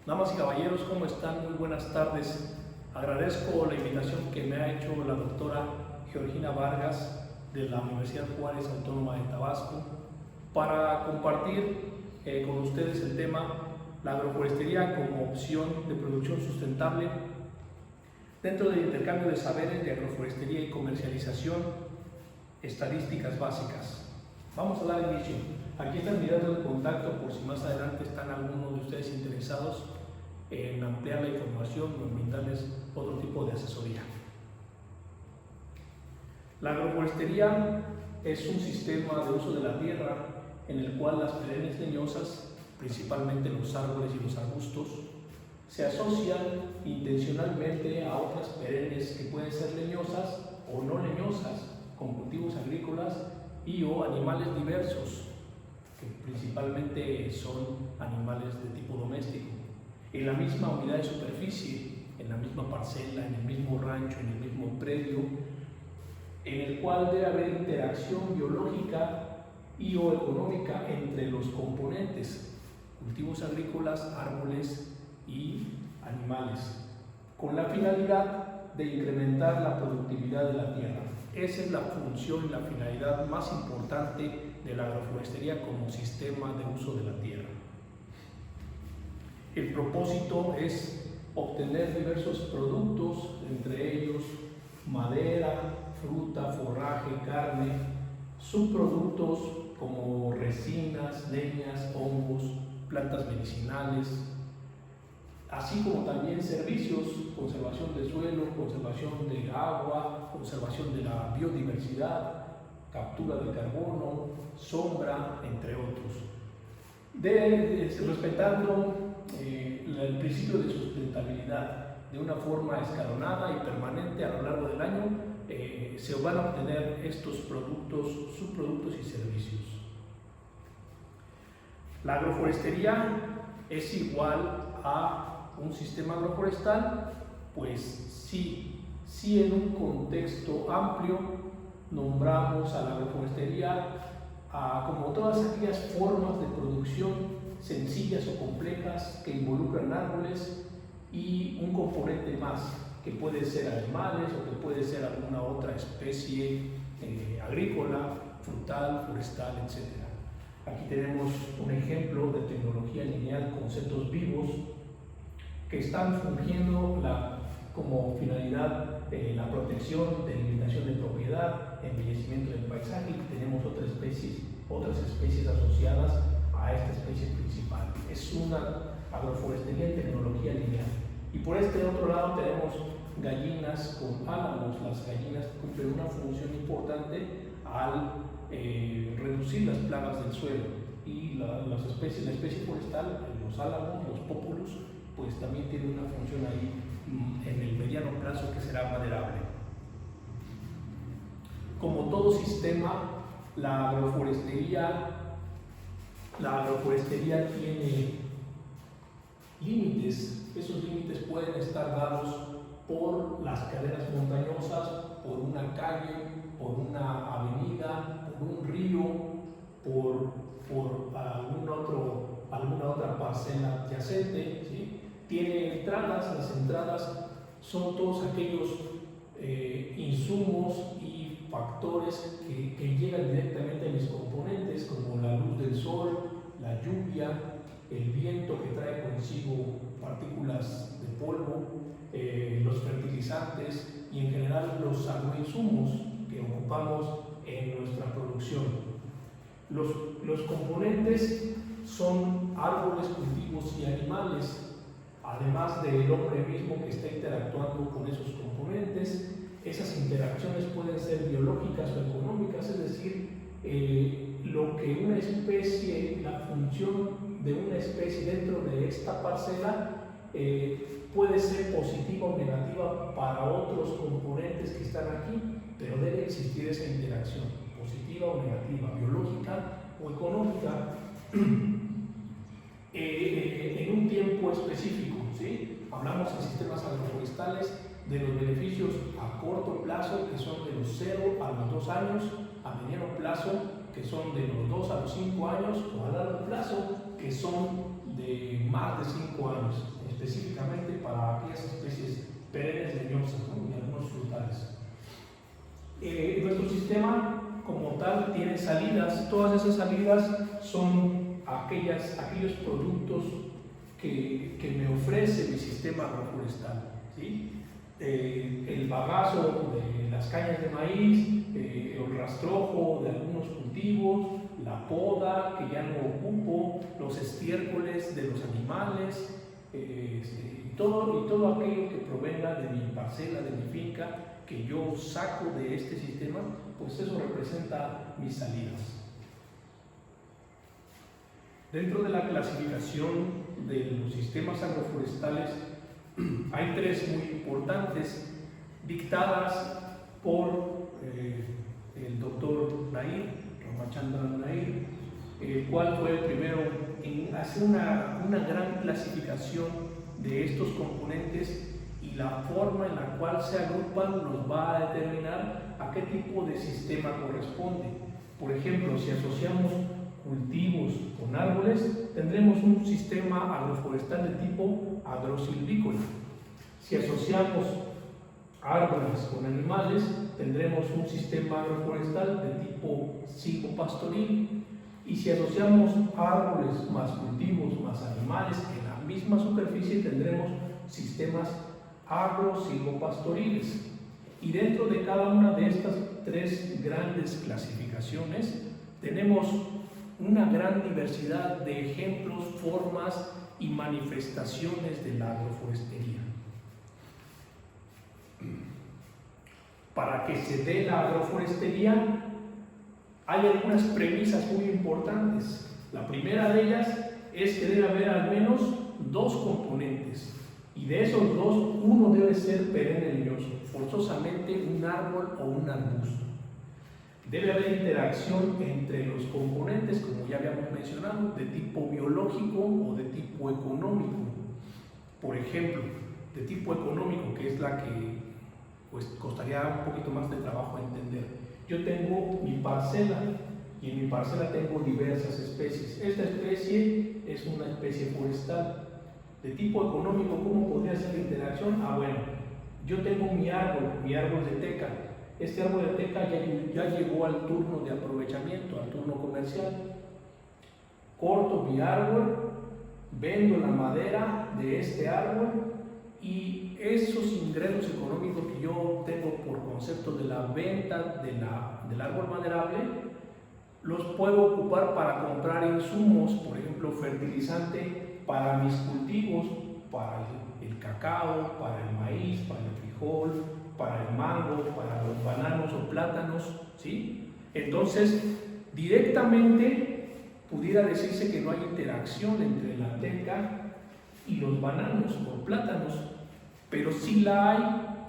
Damas y caballeros, ¿cómo están? Muy buenas tardes. Agradezco la invitación que me ha hecho la doctora Georgina Vargas de la Universidad Juárez Autónoma de Tabasco para compartir con ustedes el tema la agroforestería como opción de producción sustentable dentro del intercambio de saberes de agroforestería y comercialización, estadísticas básicas. Vamos a dar inicio. Aquí están mirando el contacto por si más adelante están algunos de ustedes interesados en ampliar la información o en brindarles otro tipo de asesoría. La agroforestería es un sistema de uso de la tierra en el cual las perennes leñosas, principalmente los árboles y los arbustos, se asocian intencionalmente a otras perennes que pueden ser leñosas o no leñosas, con cultivos agrícolas y o animales diversos, que principalmente son animales de tipo doméstico, en la misma unidad de superficie, en la misma parcela, en el mismo rancho, en el mismo predio, en el cual debe haber interacción biológica y o económica entre los componentes, cultivos agrícolas, árboles y animales, con la finalidad de incrementar la productividad de la tierra. Esa es la función y la finalidad más importante de la agroforestería como sistema de uso de la tierra. El propósito es obtener diversos productos, entre ellos madera, fruta, forraje, carne, subproductos como resinas, leñas, hongos, plantas medicinales, así como también servicios, conservación de suelo, conservación de agua, conservación de la biodiversidad, captura de carbono, sombra, entre otros. Respetando el principio de sustentabilidad de una forma escalonada y permanente a lo largo del año, se van a obtener estos productos, subproductos y servicios. La agroforestería es igual a un sistema agroforestal, pues sí en un contexto amplio nombramos a la agroforestería como todas aquellas formas de producción sencillas o complejas que involucran árboles y un componente más, que puede ser animales o que puede ser alguna otra especie agrícola, frutal, forestal, etc. Aquí tenemos un ejemplo de tecnología lineal con setos vivos que están fungiendo como finalidad la protección, delimitación de propiedad, embellecimiento del paisaje, y tenemos otras especies asociadas a esta especie principal. Es una agroforestería en tecnología lineal. Y por este otro lado tenemos gallinas con álamos. Las gallinas cumplen una función importante al reducir las plagas del suelo, y la especie forestal, los álamos, los pópulos, pues también tienen una función ahí en el mediano plazo que será maderable. Como todo sistema, la agroforestería tiene límites. Esos límites pueden estar dados por las cadenas montañosas, por una calle, por una avenida, por un río, por alguna otra parcela adyacente, ¿sí? Tiene entradas. Las entradas son todos aquellos insumos y factores que llegan directamente a mis componentes, como la luz del sol, la lluvia, el viento que trae consigo partículas de polvo, los fertilizantes y en general los agroinsumos que ocupamos en nuestra producción. Los componentes son árboles, cultivos y animales, además del hombre mismo que está interactuando con esos componentes. Esas interacciones pueden ser biológicas o económicas, es decir, lo que una especie, la función de una especie dentro de esta parcela puede ser positiva o negativa para otros componentes que están aquí, pero debe existir esa interacción, positiva o negativa, biológica o económica, en un tiempo específico, ¿sí? Hablamos en sistemas agroforestales de los beneficios a corto plazo, que son de los 0 a los 2 años, a mediano plazo, que son de los 2 a los 5 años, o a largo plazo, que son de más de 5 años, específicamente para aquellas especies perennes leñosas, ¿no? Y algunos frutales. Nuestro sistema como tal tiene salidas. Todas esas salidas son aquellos productos que me ofrece mi sistema agroforestal, ¿sí? El bagazo de las cañas de maíz, el rastrojo de algunos cultivos, la poda que ya no ocupo, los estiércoles de los animales, y todo aquello que provenga de mi parcela, de mi finca, que yo saco de este sistema, pues eso representa mis salidas. Dentro de la clasificación de los sistemas agroforestales hay 3 muy importantes, dictadas por el doctor Nair, Ramachandran Nair, el cual fue el primero en hacer una gran clasificación de estos componentes, y la forma en la cual se agrupan nos va a determinar a qué tipo de sistema corresponde. Por ejemplo, si asociamos cultivos con árboles, tendremos un sistema agroforestal de tipo agrosilvícola. Si asociamos árboles con animales, tendremos un sistema agroforestal de tipo silvopastoril. Y si asociamos árboles más cultivos más animales en la misma superficie, tendremos sistemas agro-silvopastoriles. Y dentro de cada una de estas 3 grandes clasificaciones tenemos una gran diversidad de ejemplos, formas y manifestaciones de la agroforestería. Para que se dé la agroforestería hay algunas premisas muy importantes. La primera de ellas es que debe haber al menos 2 componentes, y de esos 2, uno debe ser perenne leñoso, forzosamente un árbol o un arbusto. Debe haber interacción entre los componentes, como ya habíamos mencionado, de tipo biológico o de tipo económico. Por ejemplo, de tipo económico, que es la que pues costaría un poquito más de trabajo entender. Yo tengo mi parcela, y en mi parcela tengo diversas especies. Esta especie es una especie forestal. De tipo económico, ¿cómo podría ser la interacción? Bueno, yo tengo mi árbol de teca. Este árbol de teca ya llegó al turno de aprovechamiento, al turno comercial. Corto mi árbol, vendo la madera de este árbol, y esos ingresos económicos que yo tengo por concepto de la venta del árbol maderable, los puedo ocupar para comprar insumos, por ejemplo, fertilizante para mis cultivos, para el cacao, para el maíz, para el frijol, para el mango, para los bananos o plátanos, ¿sí? Entonces, directamente pudiera decirse que no hay interacción entre la teca y los bananos o plátanos, pero sí la hay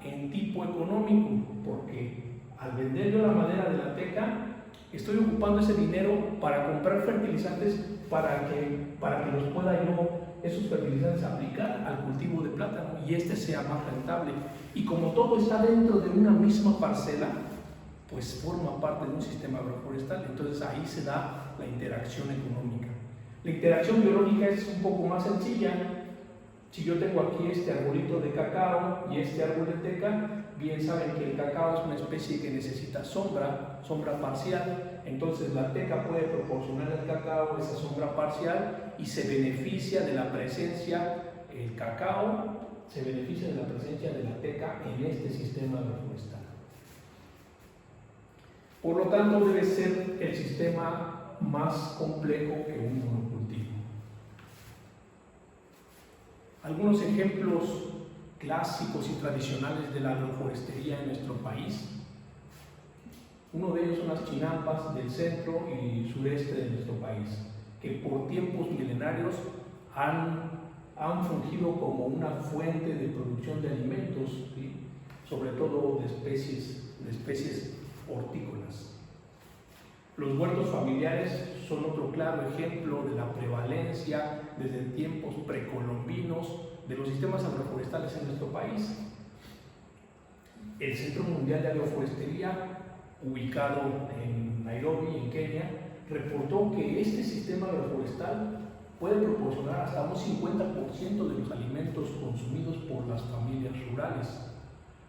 en tipo económico, porque al vender yo la madera de la teca, estoy ocupando ese dinero para comprar fertilizantes para que los pueda yo, esos fertilizantes, aplicar al cultivo de plátano y este sea más rentable. Y como todo está dentro de una misma parcela, pues forma parte de un sistema agroforestal. Entonces ahí se da la interacción económica. La interacción biológica es un poco más sencilla. Si yo tengo aquí este arbolito de cacao y este árbol de teca, bien saben que el cacao es una especie que necesita sombra parcial, entonces la teca puede proporcionar al cacao esa sombra parcial y se beneficia de la presencia, el cacao se beneficia de la presencia de la teca en este sistema agroforestal. Por lo tanto, debe ser el sistema más complejo que un monocultivo. Algunos ejemplos clásicos y tradicionales de la agroforestería en nuestro país. Uno de ellos son las chinampas del centro y sureste de nuestro país, que por tiempos milenarios han fungido como una fuente de producción de alimentos, ¿sí? Sobre todo de especies hortícolas. Los huertos familiares son otro claro ejemplo de la prevalencia desde tiempos precolombinos de los sistemas agroforestales en nuestro país. El Centro Mundial de Agroforestería, ubicado en Nairobi, en Kenia, reportó que este sistema agroforestal puede proporcionar hasta un 50% de los alimentos consumidos por las familias rurales,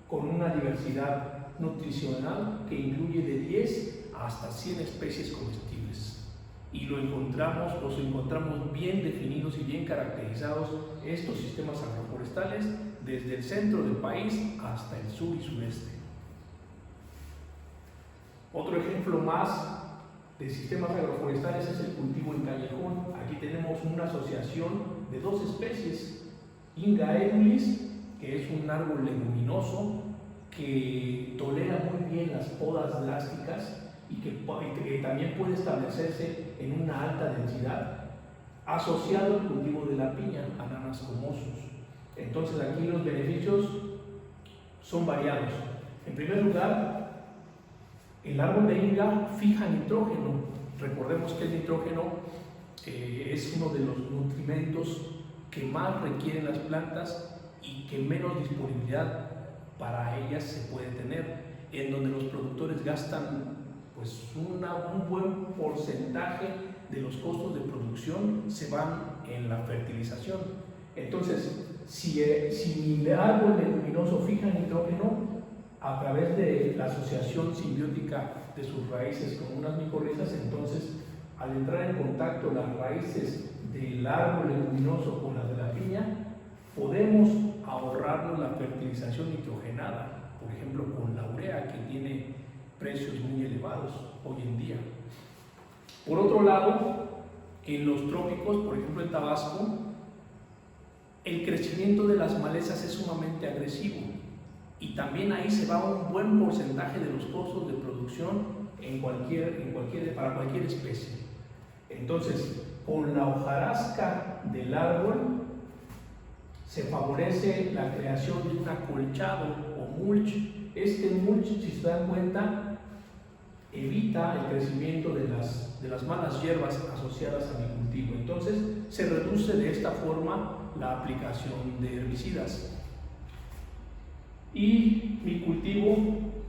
con una diversidad nutricional que incluye de 10 hasta 100 especies comestibles. Y los encontramos bien definidos y bien caracterizados estos sistemas agroforestales desde el centro del país hasta el sur y sureste. Otro ejemplo más de sistemas agroforestales es el cultivo en callejón. Aquí tenemos una asociación de dos especies, Inga edulis, que es un árbol leguminoso que tolera muy bien las podas drásticas y que también puede establecerse en una alta densidad, asociado al cultivo de la piña, Ananas comosus. Entonces aquí los beneficios son variados. En primer lugar, el árbol de Inga fija nitrógeno. Recordemos que el nitrógeno es uno de los nutrimentos que más requieren las plantas y que menos disponibilidad para ellas se puede tener, en donde los productores gastan pues un buen porcentaje de los costos de producción se van en la fertilización. Entonces, si el árbol leguminoso fija nitrógeno, a través de la asociación simbiótica de sus raíces con unas micorrizas, entonces al entrar en contacto las raíces del árbol leguminoso con las de la piña, podemos ahorrarnos la fertilización nitrogenada, por ejemplo con la urea, que tiene precios muy elevados hoy en día. Por otro lado, en los trópicos, por ejemplo en Tabasco, el crecimiento de las malezas es sumamente agresivo. Y también ahí se va un buen porcentaje de los costos de producción para cualquier especie. Entonces, con la hojarasca del árbol se favorece la creación de un acolchado o mulch. Este mulch, si se dan cuenta, evita el crecimiento de las malas hierbas asociadas a mi cultivo. Entonces, se reduce de esta forma la aplicación de herbicidas. Y mi cultivo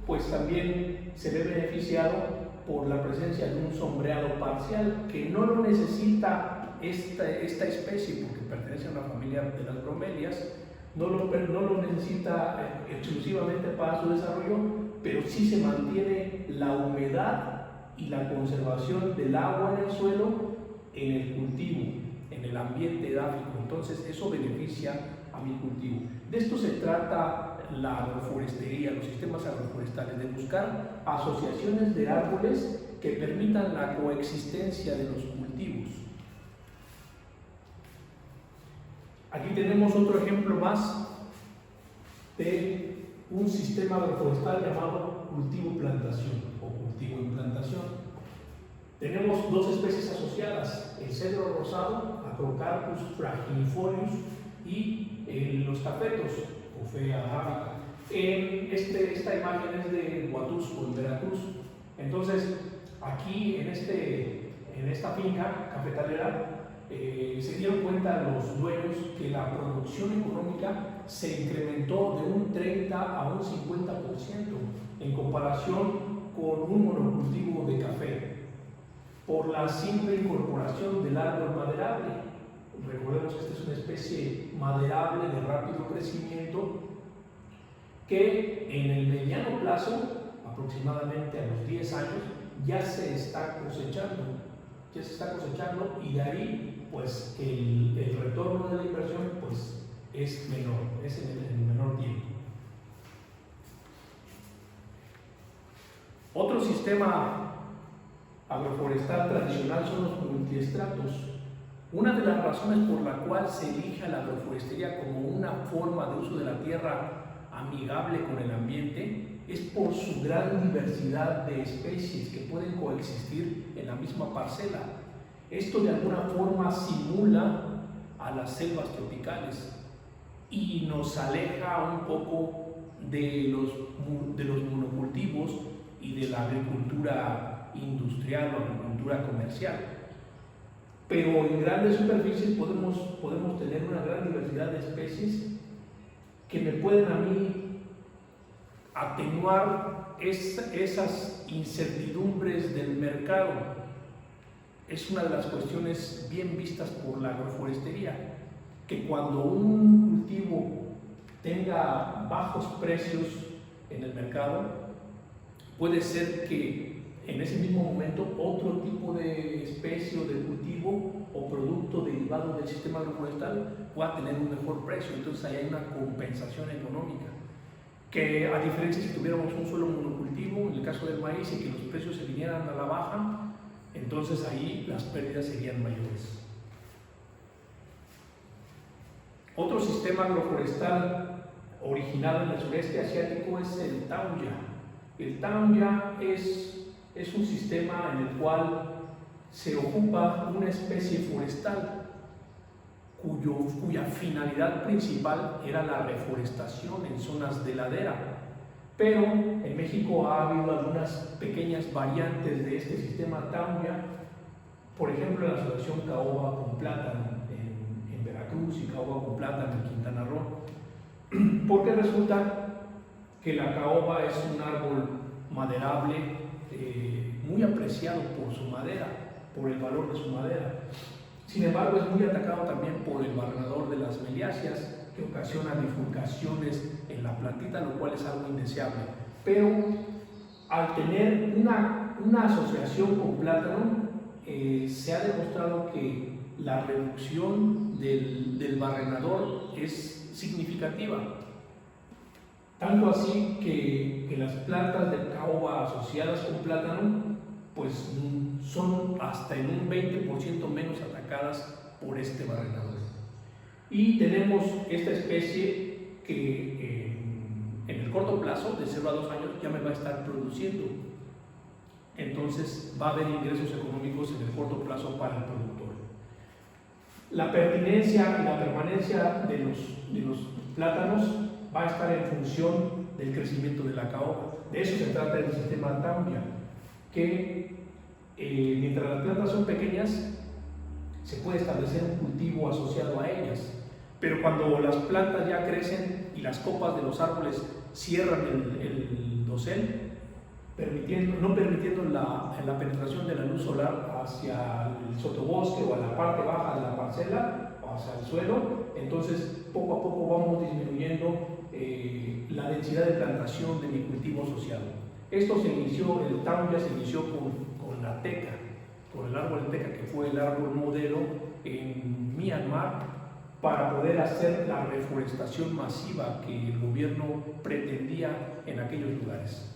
pues también se ve beneficiado por la presencia de un sombreado parcial, que no lo necesita esta especie porque pertenece a una familia de las bromelias, no lo necesita exclusivamente para su desarrollo, pero sí se mantiene la humedad y la conservación del agua en el suelo, en el cultivo, en el ambiente edáfico. Entonces eso beneficia a mi cultivo. De esto se trata la agroforestería, los sistemas agroforestales, de buscar asociaciones de árboles que permitan la coexistencia de los cultivos. Aquí tenemos otro ejemplo más de un sistema agroforestal llamado cultivo-plantación o cultivo-implantación. Tenemos dos especies asociadas, el cedro rosado, Acrocarpus fragilifolius, y los tapetos, Ophaea arábica. Esta imagen es de Huatusco, en Veracruz. Entonces, aquí en esta finca cafetalera se dieron cuenta los dueños que la producción económica se incrementó de un 30 a un 50% en comparación con un monocultivo de café, por la simple incorporación del árbol maderable. Recordemos que esta es una especie maderable de rápido crecimiento que en el mediano plazo, aproximadamente a los 10 años, ya se está cosechando, y de ahí pues el retorno de la inversión pues es menor, es en el menor tiempo. Otro sistema agroforestal tradicional son los multiestratos. Una de las razones por la cual se elige a la agroforestería como una forma de uso de la tierra amigable con el ambiente es por su gran diversidad de especies que pueden coexistir en la misma parcela. Esto de alguna forma simula a las selvas tropicales y nos aleja un poco de los monocultivos y de la agricultura industrial o agricultura comercial. Pero en grandes superficies podemos tener una gran diversidad de especies que me pueden a mí atenuar esas incertidumbres del mercado. es una de las cuestiones bien vistas por la agroforestería, que cuando un cultivo tenga bajos precios en el mercado, puede ser que en ese mismo momento otro tipo de especie o de cultivo o producto derivado del sistema agroforestal pueda tener un mejor precio. Entonces ahí hay una compensación económica, que a diferencia si tuviéramos un solo monocultivo, en el caso del maíz, y que los precios se vinieran a la baja, entonces ahí las pérdidas serían mayores. Otro sistema agroforestal originado en el sureste asiático es el Tauya. El Tauya es un sistema en el cual se ocupa una especie forestal cuya finalidad principal era la reforestación en zonas de ladera. Pero en México ha habido algunas pequeñas variantes de este sistema Tauya, por ejemplo la asociación caoba con plátano en Veracruz y caoba con plátano en Quintana Roo, porque resulta que la caoba es un árbol maderable muy apreciado por su madera, por el valor de su madera. Sin embargo, es muy atacado también por el barrenador de las meliáceas, que ocasiona bifurcaciones en la plantita, lo cual es algo indeseable. Pero al tener una asociación con plátano, se ha demostrado que la reducción del barrenador es significativa. Tanto así que las plantas de caoba asociadas con plátano pues son hasta en un 20% menos atacadas por este barrenador. Y tenemos esta especie que en el corto plazo, de 0 a 2 años, ya me va a estar produciendo. Entonces va a haber ingresos económicos en el corto plazo para el productor. La pertinencia y la permanencia de los plátanos va a estar en función del crecimiento de la caoba. De eso se trata el sistema Tauya, que mientras las plantas son pequeñas, se puede establecer un cultivo asociado a ellas. Pero cuando las plantas ya crecen y las copas de los árboles cierran el dosel, no permitiendo la penetración de la luz solar hacia el sotobosque o a la parte baja de la parcela o hacia el suelo, entonces poco a poco vamos disminuyendo la densidad de plantación de mi cultivo asociado. Esto se inició, el Tauya se inició con la teca, con el árbol de teca, que fue el árbol modelo en Myanmar, para poder hacer la reforestación masiva que el gobierno pretendía en aquellos lugares.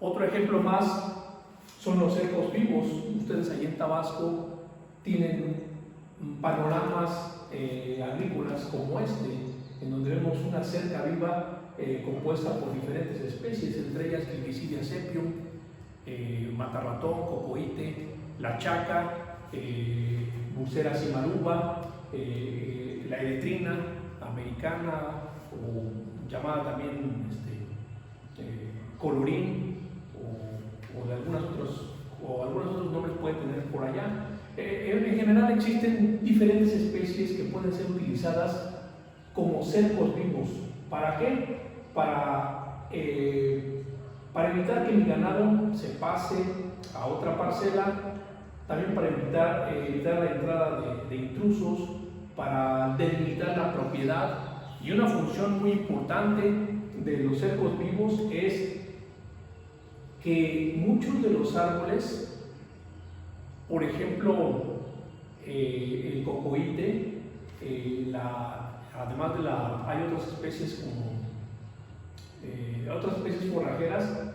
Otro ejemplo más son los cercos vivos. Ustedes allí en Tabasco tienen panoramas agrícolas como este, en donde vemos una cerca viva compuesta por diferentes especies, entre ellas Quilquicidia sepium, matarratón, cocoite, la chaca, Bucera cimaruba, la eretrina americana, o llamada también colorín, o algunos otros nombres puede tener por allá. En general existen diferentes especies que pueden ser utilizadas como cercos vivos. ¿Para qué? Para evitar que mi ganado se pase a otra parcela, también para evitar la entrada de intrusos, para delimitar la propiedad. Y una función muy importante de los cercos vivos es que muchos de los árboles, por ejemplo, el cocoite, además hay otras especies otras especies forrajeras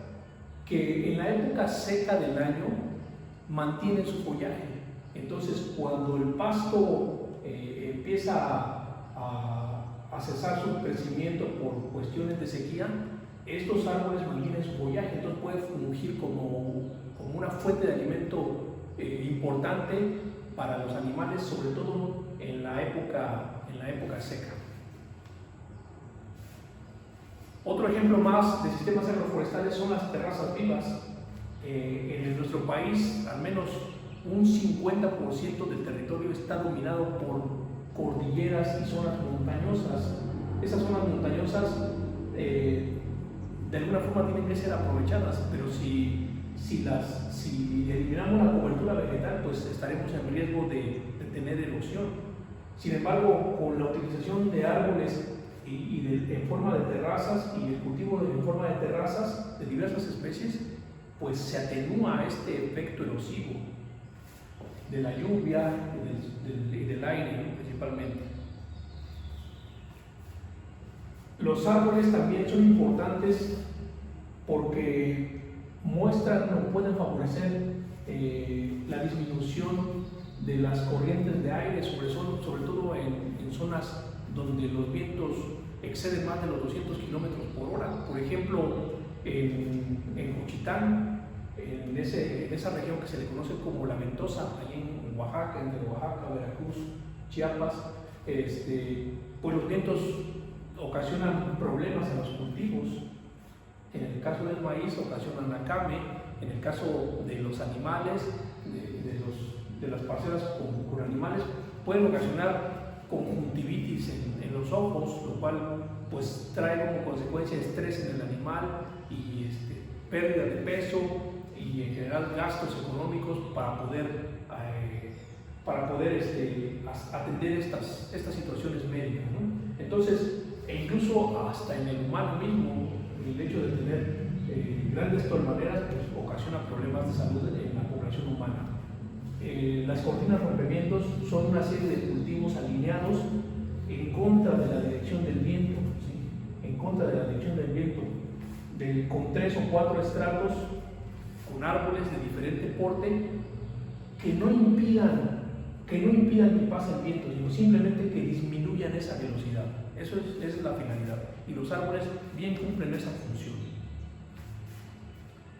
que en la época seca del año mantienen su follaje. Entonces, cuando el pasto empieza a cesar su crecimiento por cuestiones de sequía, estos árboles mantienen su follaje, entonces puede fungir como una fuente de alimento importante para los animales, sobre todo en la época seca. Otro ejemplo más de sistemas agroforestales son las terrazas vivas. En nuestro país, al menos un 50% del territorio está dominado por cordilleras y zonas montañosas. Esas zonas montañosas de alguna forma tienen que ser aprovechadas, pero si las si eliminamos la cobertura vegetal, pues estaremos en riesgo de tener erosión. Sin embargo, con la utilización de árboles en forma de terrazas y el cultivo en forma de terrazas de diversas especies, pues se atenúa este efecto erosivo de la lluvia y del aire, ¿no? Principalmente. Los árboles también son importantes porque muestran o pueden favorecer la disminución de las corrientes de aire, sobre todo en zonas donde los vientos exceden más de los 200 kilómetros por hora. Por ejemplo, en Juchitán, en esa región que se le conoce como la Ventosa, ahí en Oaxaca, entre Oaxaca, Veracruz, Chiapas, pues los vientos ocasionan problemas en los cultivos. En el caso del maíz ocasionan acame, en el caso de los animales, de las parcelas con animales, pueden ocasionar conjuntivitis en los ojos, lo cual pues trae como consecuencia estrés en el animal y pérdida de peso y en general gastos económicos para poder atender estas situaciones médicas, ¿no? Entonces, e incluso hasta en el humano mismo, el hecho de tener grandes tolvaneras pues, ocasiona problemas de salud en la población humana. Las cortinas rompimientos son una serie de cultivos alineados en contra de la dirección del viento, ¿sí? En contra de la dirección del viento, con 3 o 4 estratos, con árboles de diferente porte, que no impidan que pase el viento, sino simplemente que disminuyan esa velocidad. Esa es la finalidad. Y los árboles bien cumplen esa función.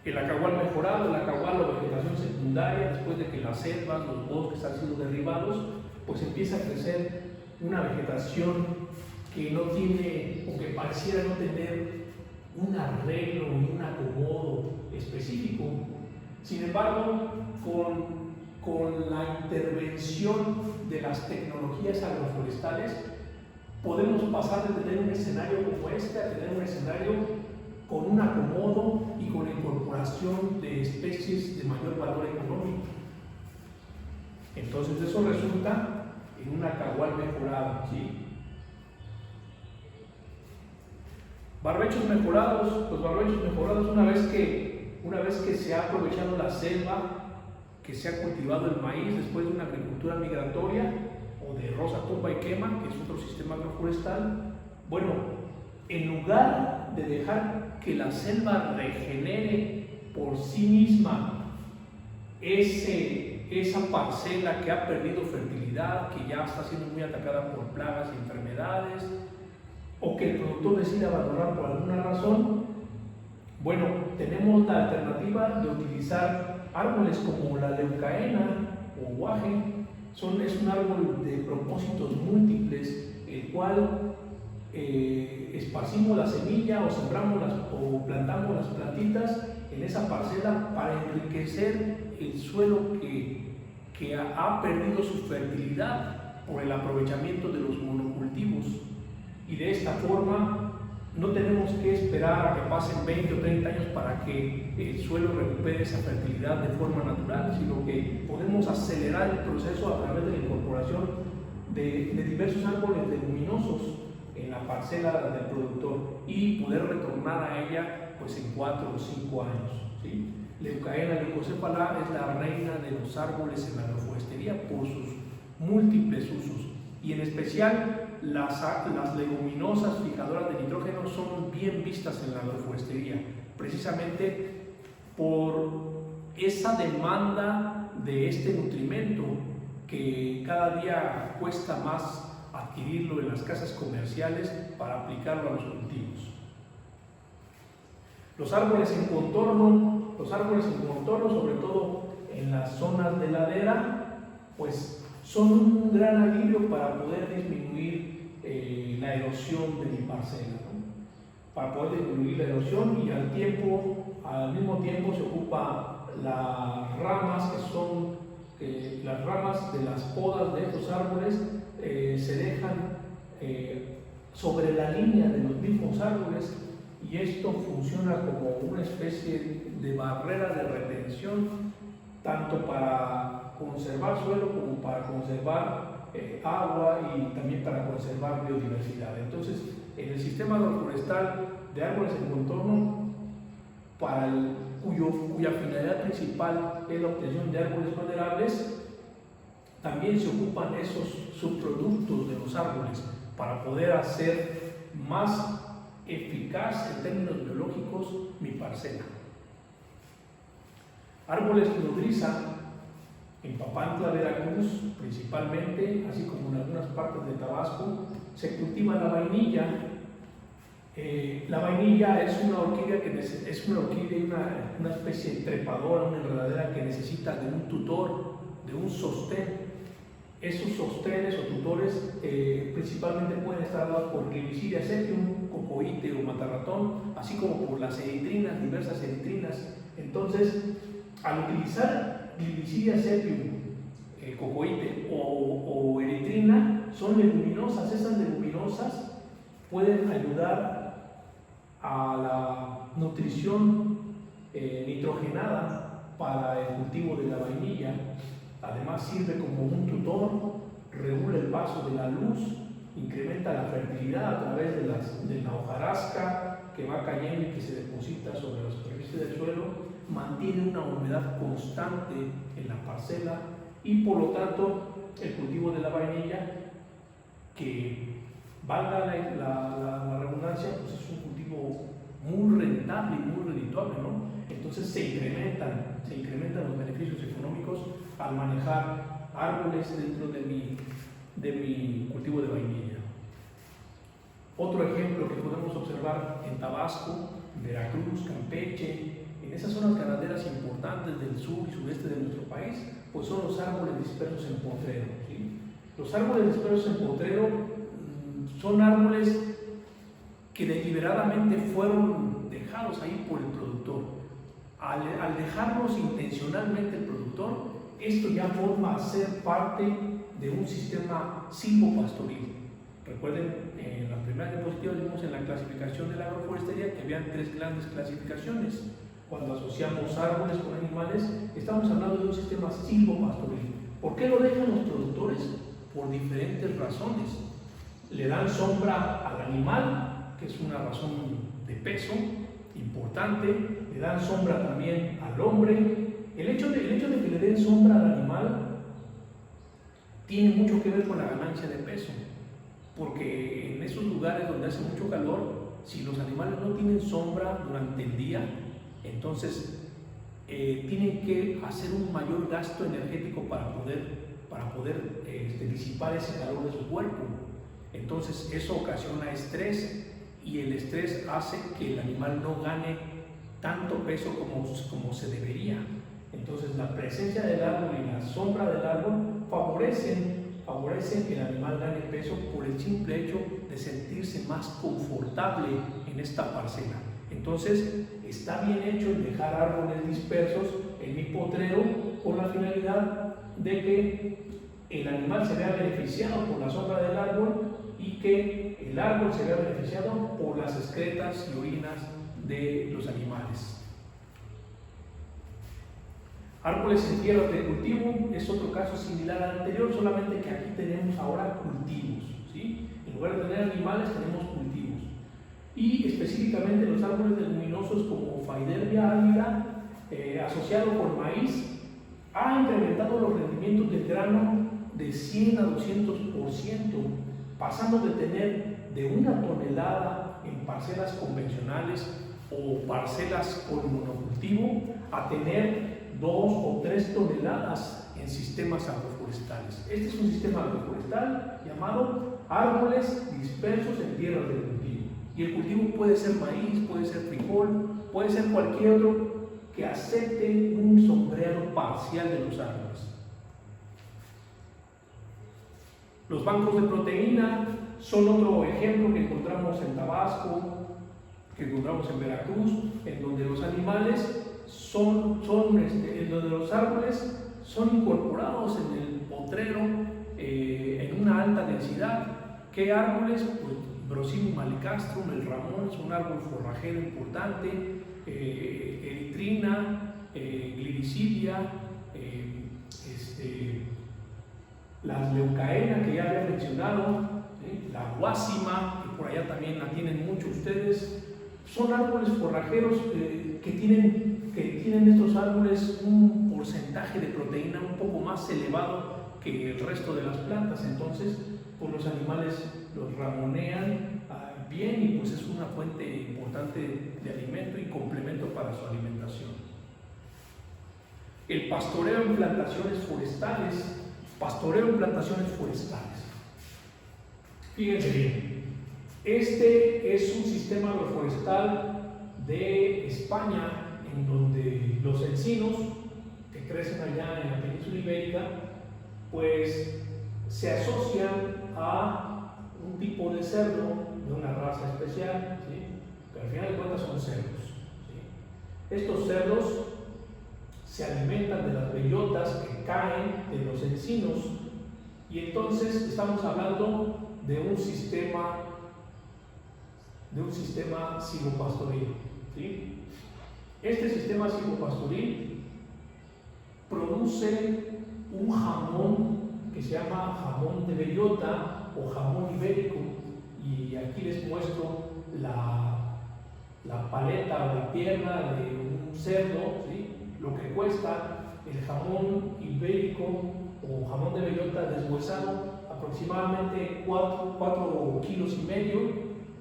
El acahual mejorado, el acahual o vegetación secundaria, después de que las selvas, los bosques han sido derribados, pues empieza a crecer una vegetación que no tiene, o que pareciera no tener un arreglo y un acomodo específico. Sin embargo, con la intervención de las tecnologías agroforestales, podemos pasar de tener un escenario como este a tener un escenario con un acomodo y con la incorporación de especies de mayor valor económico. Entonces eso resulta en un acahual mejorado, ¿sí? Barbechos mejorados, los barbechos mejorados una vez que se ha aprovechado la selva, que se ha cultivado el maíz después de una agricultura migratoria o de roza, tumba y quema, que es otro sistema agroforestal, bueno, en lugar de dejar que la selva regenere por sí misma esa parcela que ha perdido fertilidad, que ya está siendo muy atacada por plagas y enfermedades, o que el productor decide abandonar por alguna razón, bueno, tenemos la alternativa de utilizar árboles como la leucaena o guaje. Es un árbol de propósitos múltiples, el cual esparcimos la semilla o sembramos o plantamos las plantitas en esa parcela para enriquecer el suelo que ha perdido su fertilidad por el aprovechamiento de los monocultivos. Y de esta forma no tenemos que esperar a que pasen 20 o 30 años para que el suelo recupere esa fertilidad de forma natural, sino que podemos acelerar el proceso a través de la incorporación de diversos árboles leguminosos en la parcela del productor y poder retornar a ella pues en 4 o 5 años, ¿sí? Leucaena leucocéphala es la reina de los árboles en la agroforestería por sus múltiples usos, y en especial las leguminosas fijadoras de nitrógeno son bien vistas en la agroforestería, precisamente por esa demanda de este nutrimento que cada día cuesta más adquirirlo en las casas comerciales para aplicarlo a los cultivos. Los árboles en contorno, sobre todo en las zonas de ladera, pues son un gran alivio para poder disminuir la erosión de mi parcela, ¿no? Para poder disminuir la erosión, y al mismo tiempo se ocupa las ramas las ramas de las podas de estos árboles se dejan sobre la línea de los mismos árboles, y esto funciona como una especie de barrera de retención tanto para conservar suelo como para conservar agua y también para conservar biodiversidad. Entonces, en el sistema agroforestal de árboles en contorno, cuya finalidad principal es la obtención de árboles maderables, también se ocupan esos subproductos de los árboles para poder hacer más eficaz en términos biológicos mi parcela. Árboles nodriza en Papantla, Veracruz, principalmente, así como en algunas partes de Tabasco, se cultiva la vainilla. La vainilla es una orquídea una especie de trepadora, una enredadera que necesita de un tutor, de un sostén. Esos sostenes o tutores principalmente pueden estar dados por Gliricidia sepium, cocoíte o matarratón, así como por las eritrinas, diversas eritrinas. Entonces, al utilizar Gliricidia sepium, cocoíte o eritrina, son leguminosas. Esas leguminosas pueden ayudar a la nutrición nitrogenada para el cultivo de la vainilla. Además sirve como un tutor, regula el paso de la luz, incrementa la fertilidad a través de la hojarasca que va cayendo y que se deposita sobre la superficie del suelo, mantiene una humedad constante en la parcela y por lo tanto el cultivo de la vainilla, que valga la redundancia, pues es un cultivo muy rentable y muy redituable, ¿no? Entonces se incrementan los beneficios económicos al manejar árboles dentro de mi cultivo de vainilla. Otro ejemplo que podemos observar en Tabasco, Veracruz, Campeche, en esas zonas ganaderas importantes del sur y sureste de nuestro país, pues son los árboles dispersos en potrero, ¿sí? Los árboles dispersos en potrero son árboles que deliberadamente fueron dejados ahí por el productor. Al dejarlos intencionalmente el productor, esto ya forma a ser parte de un sistema silvopastoril. Recuerden, en la primera diapositiva vimos en la clasificación de la agroforestería que habían 3 grandes clasificaciones. Cuando asociamos árboles con animales, estamos hablando de un sistema silvopastoril. ¿Por qué lo dejan los productores? Por diferentes razones. Le dan sombra al animal, que es una razón de peso importante, le dan sombra también al hombre. El hecho de que le den sombra al animal tiene mucho que ver con la ganancia de peso, porque en esos lugares donde hace mucho calor, si los animales no tienen sombra durante el día, entonces tienen que hacer un mayor gasto energético para poder disipar ese calor de su cuerpo. Entonces eso ocasiona estrés, y el estrés hace que el animal no gane tanto peso como se debería. Entonces la presencia del árbol y la sombra del árbol favorecen que el animal gane peso por el simple hecho de sentirse más confortable en esta parcela. Entonces está bien hecho el dejar árboles dispersos en mi potrero con la finalidad de que el animal se vea beneficiado por la sombra del árbol y que el árbol se vea beneficiado por las excretas y orinas de los animales. Árboles en tierras de cultivo es otro caso similar al anterior, solamente que aquí tenemos ahora cultivos, ¿sí? En lugar de tener animales tenemos cultivos. Y específicamente los árboles leguminosos como Faidherbia ávida, asociado con maíz, ha incrementado los rendimientos del grano de 100 a 200%, pasando de tener de 1 tonelada en parcelas convencionales o parcelas con monocultivo a tener 2 o 3 toneladas en sistemas agroforestales. Este es un sistema agroforestal llamado árboles dispersos en tierras de cultivo. Y el cultivo puede ser maíz, puede ser frijol, puede ser cualquier otro que acepte un sombreado parcial de los árboles. Los bancos de proteína son otro ejemplo que encontramos en Tabasco, que encontramos en Veracruz, en donde los animales en donde los árboles son incorporados en el potrero en una alta densidad. ¿Qué árboles? Pues Brosimum malicastrum, el ramón, es un árbol forrajero importante, eritrina, gliricidia, las leucaena que ya había mencionado, la guásima, que por allá también la tienen muchos ustedes. Son árboles forrajeros que tienen estos árboles un porcentaje de proteína un poco más elevado que el resto de las plantas. Entonces, pues los animales los ramonean bien, y pues es una fuente importante de alimento y complemento para su alimentación. El pastoreo en plantaciones forestales. Fíjense bien, este es un sistema agroforestal de España, en donde los encinos que crecen allá en la península ibérica pues se asocian a un tipo de cerdo de una raza especial, ¿sí? Pero al final de cuentas son cerdos, ¿sí? Estos cerdos se alimentan de las bellotas que caen de los encinos, y entonces estamos hablando de un sistema silvopastoril, ¿sí? Este sistema silvopastoril produce un jamón que se llama jamón de bellota o jamón ibérico, y aquí les muestro la paleta o la pierna de un cerdo, ¿sí? Lo que cuesta el jamón ibérico o jamón de bellota deshuesado, aproximadamente 4,5 kilos,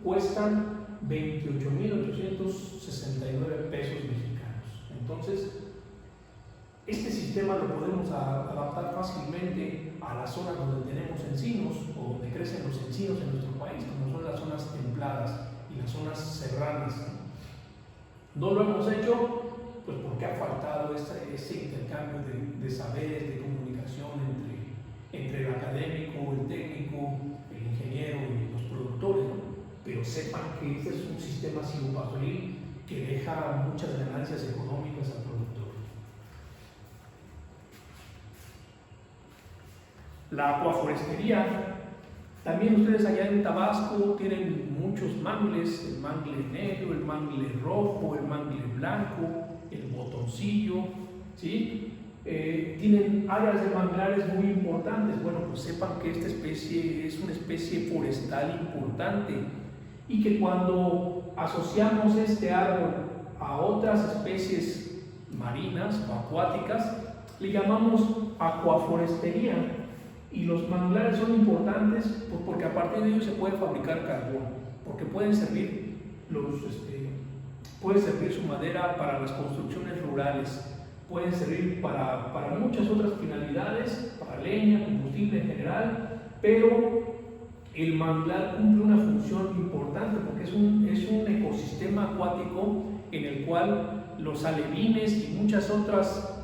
cuestan 28,869 pesos mexicanos. Entonces, este sistema lo podemos adaptar fácilmente a las zonas donde tenemos encinos o donde crecen los encinos en nuestro país, como son las zonas templadas y las zonas serranas. No lo hemos hecho pues porque ha faltado ese intercambio de saberes, de comunicación entre el académico, el técnico, el ingeniero y los productores, ¿no? Pero sepan que este es un sistema silvopastoril que deja muchas ganancias económicas al productor. La acuaforestería. También ustedes allá en Tabasco tienen muchos mangles: el mangle negro, el mangle rojo, el mangle blanco, el botoncillo, ¿sí? Tienen áreas de manglares muy importantes. Bueno, pues sepan que esta especie es una especie forestal importante, y que cuando asociamos este árbol a otras especies marinas o acuáticas, le llamamos acuaforestería. Y los manglares son importantes pues porque a partir de ellos se puede fabricar carbón, porque puede servir su madera para las construcciones rurales, pueden servir para muchas otras finalidades, para leña, combustible en general, pero el manglar cumple una función importante porque es un ecosistema acuático en el cual los alevines y muchas otras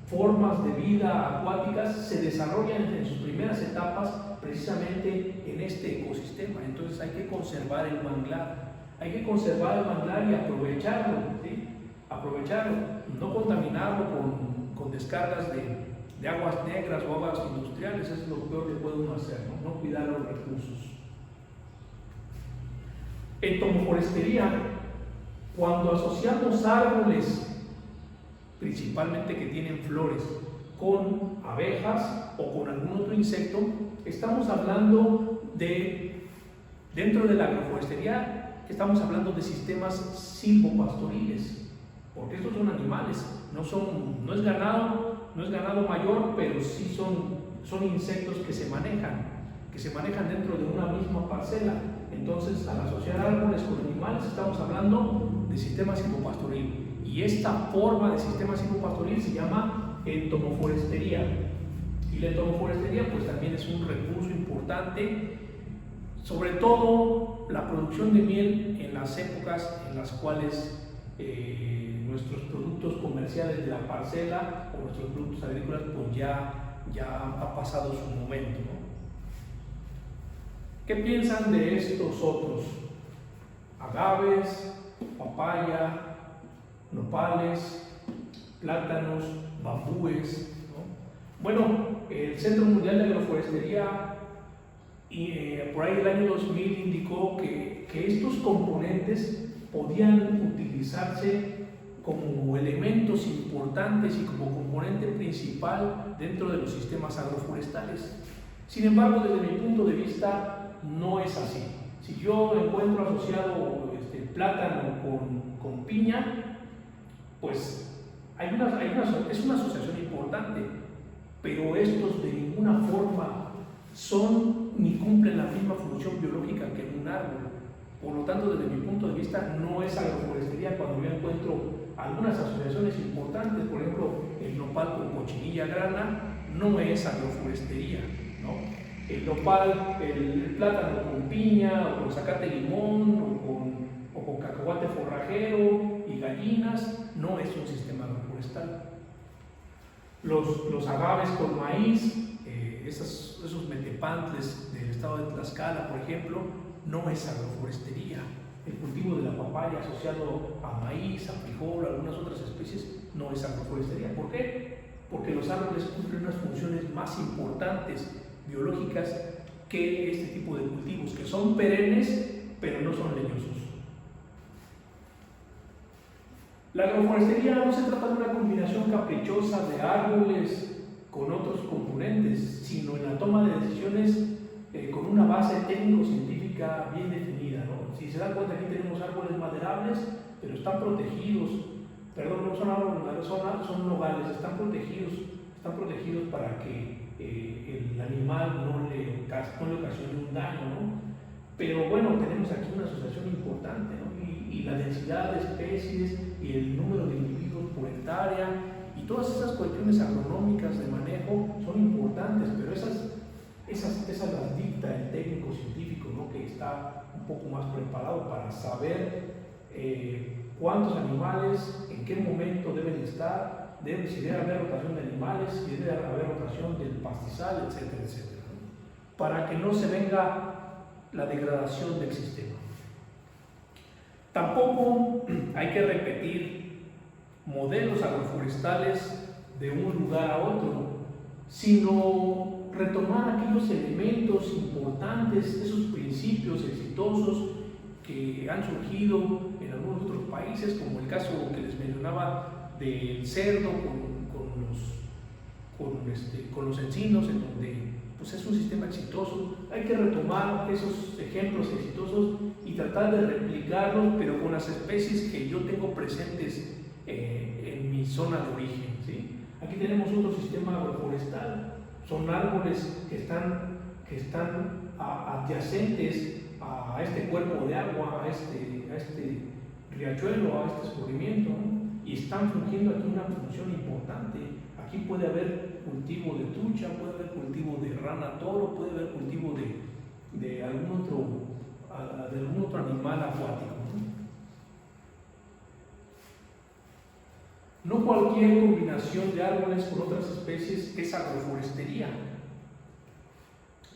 formas de vida acuáticas se desarrollan en sus primeras etapas precisamente en este ecosistema. Entonces hay que conservar el manglar, y aprovecharlo, ¿sí? No contaminarlo con descargas de aguas negras o aguas industriales. Es lo peor que puede uno hacer, no cuidar los recursos. Entomoforestería, cuando asociamos árboles principalmente que tienen flores con abejas o con algún otro insecto, estamos hablando dentro de la agroforestería, estamos hablando de sistemas silvopastoriles, porque estos son animales, no es ganado mayor, pero sí son insectos que se manejan dentro de una misma parcela. Entonces, al asociar árboles con animales, estamos hablando de sistema silvopastoril. Y esta forma de sistema silvopastoril se llama entomoforestería. Y la entomoforestería pues también es un recurso importante, sobre todo la producción de miel en las épocas en las cuales nuestros productos comerciales de la parcela o nuestros productos agrícolas pues ya ha pasado su momento, ¿no? ¿Qué piensan de estos otros? Agaves, papaya, nopales, plátanos, bambúes, ¿no? Bueno, el Centro Mundial de Agroforestería por ahí el año 2000 indicó que estos componentes podían utilizarse como elementos importantes y como componente principal dentro de los sistemas agroforestales. Sin embargo, desde mi punto de vista, no es así. Si yo encuentro asociado plátano con piña, pues es una asociación importante, pero estos de ninguna forma son ni cumplen la misma función biológica que un árbol. Por lo tanto, desde mi punto de vista, no es agroforestería cuando yo encuentro algunas asociaciones importantes. Por ejemplo, el nopal con cochinilla grana no es agroforestería, ¿no? El nopal, el plátano con piña, o con zacate limón, o con cacahuate forrajero y gallinas, no es un sistema agroforestal. Los agaves con maíz, esos metepantles del estado de Tlaxcala, por ejemplo, no es agroforestería. El cultivo de la papaya asociado a maíz, a frijol, a algunas otras especies, no es agroforestería. ¿Por qué? Porque los árboles cumplen unas funciones más importantes biológicas que este tipo de cultivos, que son perennes, pero no son leñosos. La agroforestería no se trata de una combinación caprichosa de árboles con otros componentes, sino en la toma de decisiones con una base técnico-científica bien definida, ¿no? Si se dan cuenta, aquí tenemos árboles maderables, pero están protegidos, no son árboles maderables, son nogales, están protegidos para que el animal no le ocasione un daño, ¿no? Pero bueno, tenemos aquí una asociación importante, ¿no? Y la densidad de especies y el número de individuos por hectárea y todas esas cuestiones agronómicas de manejo son importantes, pero esas las dicta el técnico científico, ¿no? Que está un poco más preparado para saber cuántos animales, en qué momento deben estar, si debe haber rotación de animales, si debe haber rotación del pastizal, etcétera, etcétera, ¿no? Para que no se venga la degradación del sistema. Tampoco hay que repetir modelos agroforestales de un lugar a otro, sino retomar aquellos elementos importantes, esos principios exitosos que han surgido en algunos otros países, como el caso que les mencionaba del cerdo con los encinos, en donde pues es un sistema exitoso. Hay que retomar esos ejemplos exitosos y tratar de replicarlos, pero con las especies que yo tengo presentes en mi zona de origen, ¿sí? Aquí tenemos otro sistema agroforestal. Son árboles que están adyacentes a este cuerpo de agua, a este riachuelo, a este escurrimiento, ¿no? Y están fungiendo aquí una función importante. Aquí puede haber cultivo de trucha, puede haber cultivo de rana toro, puede haber cultivo de algún otro animal acuático, ¿no? No cualquier combinación de árboles con otras especies es agroforestería,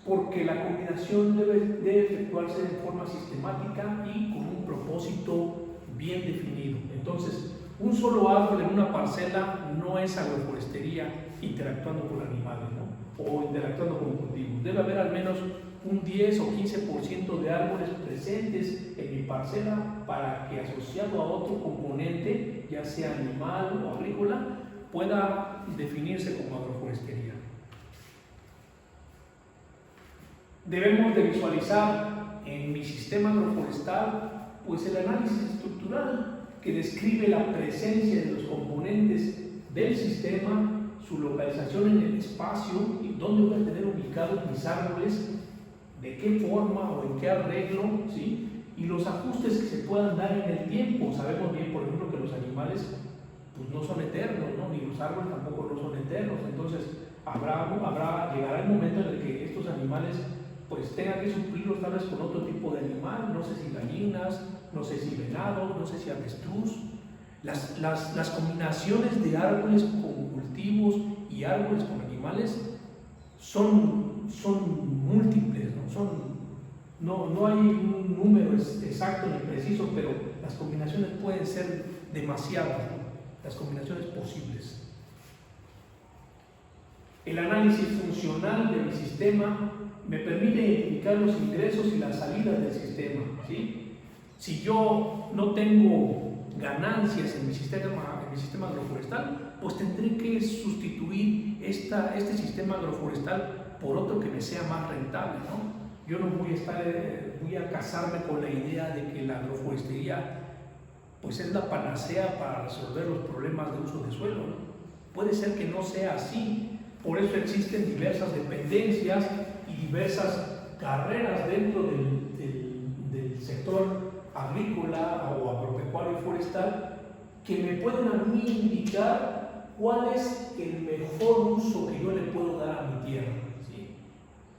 porque la combinación debe efectuarse de forma sistemática y con un propósito bien definido. Entonces, un solo árbol en una parcela no es agroforestería interactuando con animales, ¿no? O interactuando con cultivos. Debe haber al menos un 10 o 15% de árboles presentes en mi parcela para que, asociado a otro componente, ya sea animal o agrícola, pueda definirse como agroforestería. Debemos de visualizar en mi sistema agroforestal pues el análisis estructural que describe la presencia de los componentes del sistema, su localización en el espacio y dónde voy a tener ubicados mis árboles, de qué forma o en qué arreglo, ¿sí? Y los ajustes que se puedan dar en el tiempo. Sabemos bien, por ejemplo, que los animales pues no son eternos, ¿no? Ni los árboles tampoco no son eternos. Entonces llegará el momento en el que estos animales pues tengan que suplirlos tal vez con otro tipo de animal, no sé si gallinas, no sé si venado, no sé si avestruz. Las combinaciones de árboles con cultivos y árboles con animales son múltiples, ¿no? No hay un número exacto ni preciso, pero las combinaciones pueden ser demasiadas, ¿no? Las combinaciones posibles. El análisis funcional de mi sistema me permite identificar los ingresos y las salidas del sistema, ¿sí? Si yo no tengo ganancias en mi sistema agroforestal, pues tendré que sustituir este sistema agroforestal por otro que me sea más rentable, ¿no? Yo no voy a casarme con la idea de que la agroforestería pues es la panacea para resolver los problemas de uso de suelo, ¿no? Puede ser que no sea así, por eso existen diversas dependencias y diversas carreras dentro del sector agrícola o agropecuario y forestal que me pueden a mí indicar cuál es el mejor uso que yo le puedo dar a mi tierra,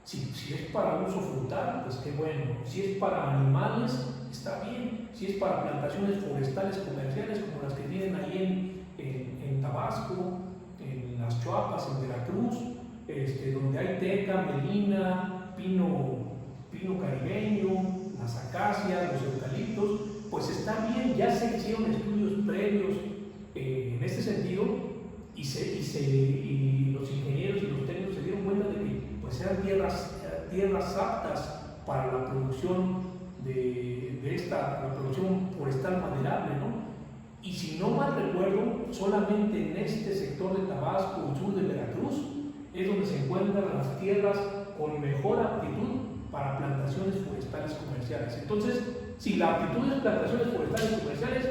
¿sí? Si es para uso frutal, pues qué bueno. Si es para animales, está bien. Si es para plantaciones forestales comerciales como las que tienen ahí en Tabasco, en las Chuapas, en Veracruz, donde hay teca, melina, pino caribeño, las acacias, los eucaliptos, pues está bien, ya se hicieron estudios previos en este sentido y los ingenieros y los técnicos se dieron cuenta de que pues eran tierras aptas para la producción la producción forestal maderable, ¿no? Y si no mal recuerdo, solamente en este sector de Tabasco, el sur de Veracruz, es donde se encuentran las tierras con mejor aptitud para plantaciones forestales comerciales. Entonces, si la aptitud es plantaciones forestales comerciales,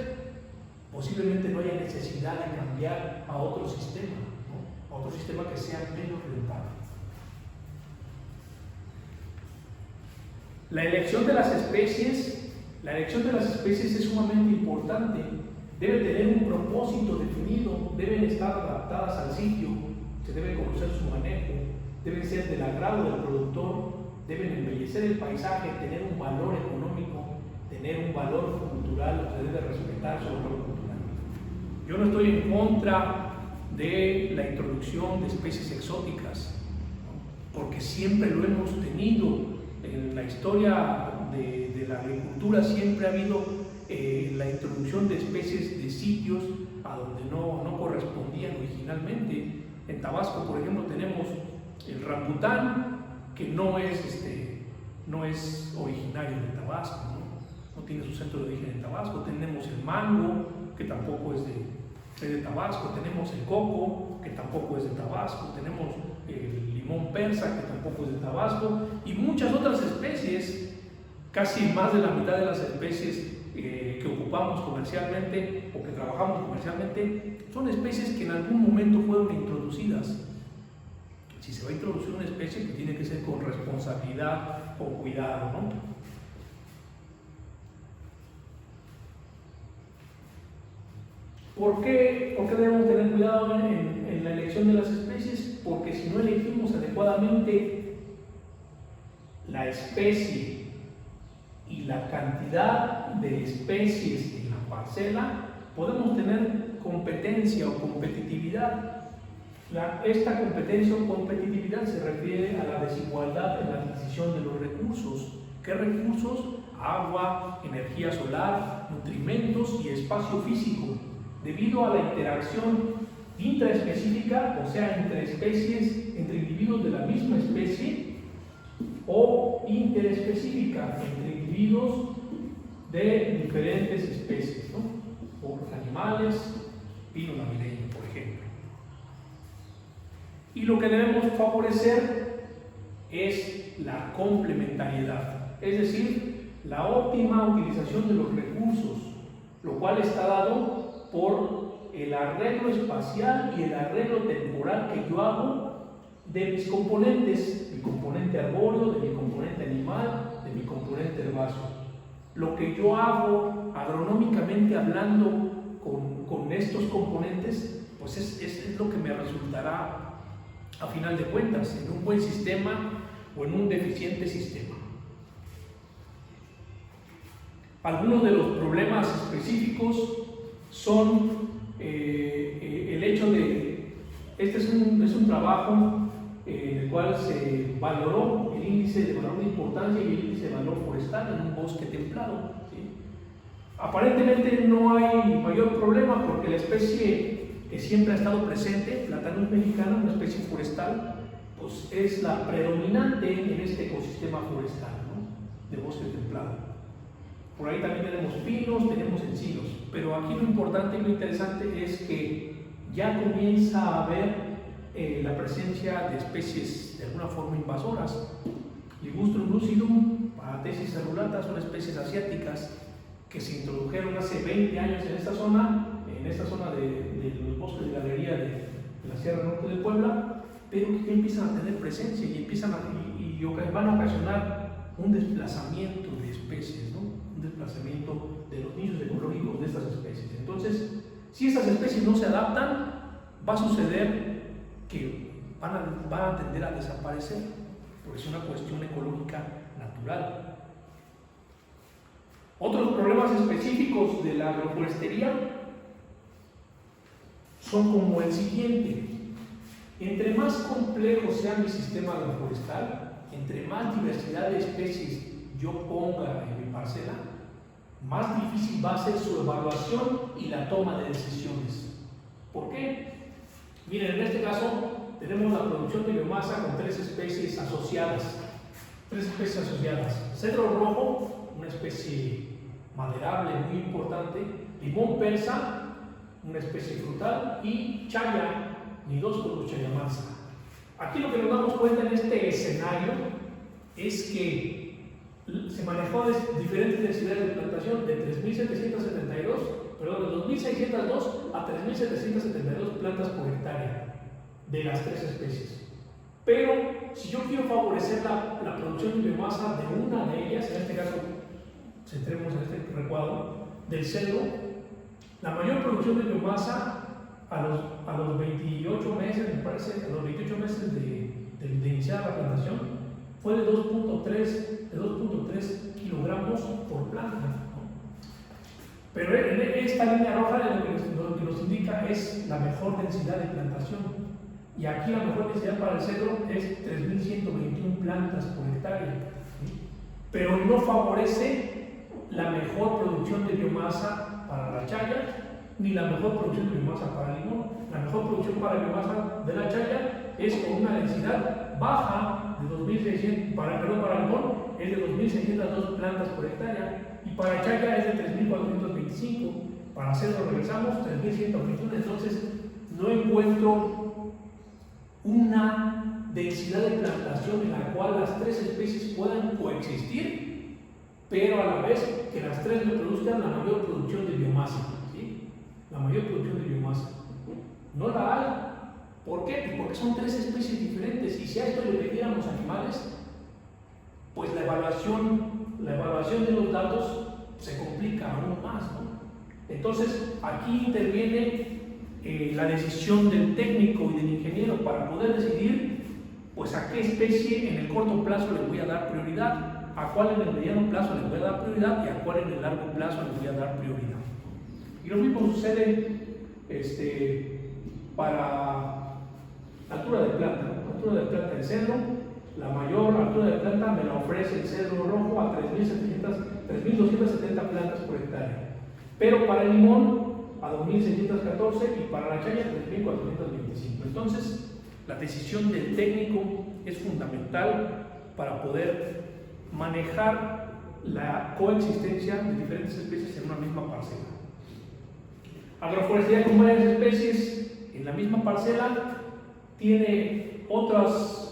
posiblemente no haya necesidad de cambiar a otro sistema, ¿no? A otro sistema que sea menos rentable. La elección de las especies es sumamente importante. Debe tener un propósito definido, deben estar adaptadas al sitio, se debe conocer su manejo, deben ser del agrado del productor, deben embellecer el paisaje, tener un valor económico, tener un valor cultural, se debe respetar su valor cultural. Yo no estoy en contra de la introducción de especies exóticas, ¿no? Porque siempre lo hemos tenido. En la historia de la agricultura siempre ha habido la introducción de especies de sitios a donde no correspondían originalmente. En Tabasco, por ejemplo, tenemos el rambután, que no es originario de Tabasco, no tiene su centro de origen en Tabasco. Tenemos el mango, que tampoco es de Tabasco. Tenemos el coco, que tampoco es de Tabasco. Tenemos el limón persa, que tampoco es de Tabasco, y muchas otras especies. Casi más de la mitad de las especies que ocupamos comercialmente o que trabajamos comercialmente son especies que en algún momento fueron introducidas. Si se va a introducir una especie, que tiene que ser con responsabilidad o cuidado, ¿no? ¿Por qué debemos tener cuidado en la elección de las especies? Porque si no elegimos adecuadamente la especie y la cantidad de especies en la parcela, podemos tener competencia o competitividad. Esta competencia o competitividad se refiere a la desigualdad en la adquisición de los recursos. ¿Qué recursos? Agua, energía solar, nutrimentos y espacio físico. Debido a la interacción intraespecífica, o sea, entre especies, entre individuos de la misma especie, o interespecífica, entre individuos de diferentes especies, ¿no? Por animales, pino navideño, por ejemplo. Y lo que debemos favorecer es la complementariedad, es decir, la óptima utilización de los recursos, lo cual está dado por el arreglo espacial y el arreglo temporal que yo hago de mis componentes, mi componente arbóreo, de mi componente animal, de mi componente herbáceo. Lo que yo hago agronómicamente hablando con estos componentes, pues es lo que me resultará a final de cuentas en un buen sistema o en un deficiente sistema. Algunos de los problemas específicos son el hecho de, este es un trabajo en el cual se valoró el índice de valor de importancia y el índice de valor forestal en un bosque templado, ¿sí? Aparentemente no hay mayor problema porque la especie que siempre ha estado presente, Platanus mexicana, una especie forestal, pues es la predominante en este ecosistema forestal, ¿no? De bosque templado. por ahí también tenemos pinos, tenemos encinos, pero aquí lo importante y lo interesante es que ya comienza a haber la presencia de especies de alguna forma invasoras. Ligustrum lucidum, Parathesis cerulata, son especies asiáticas que se introdujeron hace 20 años en esta zona de los bosques de galería de la Sierra Norte de Puebla, pero que empiezan a tener presencia y van a ocasionar un desplazamiento de especies, ¿no? Un desplazamiento de los nichos ecológicos de estas especies. Entonces, si estas especies no se adaptan, va a suceder que van a tender a desaparecer, porque es una cuestión ecológica natural. Otros problemas específicos de la agroforestería son como el siguiente: entre más complejo sea mi sistema agroforestal, entre más diversidad de especies yo ponga en mi parcela, más difícil va a ser su evaluación y la toma de decisiones. ¿Por qué? Miren, en este caso tenemos la producción de biomasa con tres especies asociadas. Cedro rojo, una especie maderable muy importante; limón persa, una especie frutal; y chaya, Nidoscurus chayamansa. Aquí lo que nos damos cuenta en este escenario es que se manejó diferentes densidades de plantación de 2.602 a 3.772 plantas por hectárea de las tres especies. Pero si yo quiero favorecer la producción de biomasa de una de ellas, en este caso centremos en este recuadro del cedro, la mayor producción de biomasa a los 28 meses, me parece, a los 28 meses de iniciar la plantación, fue de 2.3 kilogramos por planta, ¿no? Pero en esta línea roja lo que nos indica es la mejor densidad de plantación. Y aquí la mejor densidad para el cedro es 3.121 plantas por hectárea, ¿sí? Pero no favorece la mejor producción de biomasa para la chaya, ni la mejor producción de biomasa para el limón. La mejor producción para la biomasa de la chaya es con una densidad baja de 2.600, para el limón es de 2.602 plantas por hectárea, y para chaya es de 3.425, para cedro regresamos 3.121. Entonces no encuentro una densidad de plantación en la cual las tres especies puedan coexistir, pero a la vez que las tres me produzcan la mayor producción de biomasa, ¿sí? La mayor producción de biomasa. No la hay. ¿Por qué? Porque son tres especies diferentes, y si a esto le metiéramos animales, pues la evaluación de los datos se complica aún más, ¿no? Entonces aquí interviene la decisión del técnico y del ingeniero para poder decidir pues a qué especie en el corto plazo le voy a dar prioridad, a cuál en el mediano plazo le voy a dar prioridad y a cuál en el largo plazo le voy a dar prioridad. Y lo mismo sucede para altura de planta, ¿no? Altura de planta del cedro, la mayor altura de planta me la ofrece el cedro rojo a 3.270 plantas por hectárea, pero para el limón a 2.614 y para la chaya 3.425. Entonces, la decisión del técnico es fundamental para poder manejar la coexistencia de diferentes especies en una misma parcela. Agroforestería con varias especies en la misma parcela tiene otras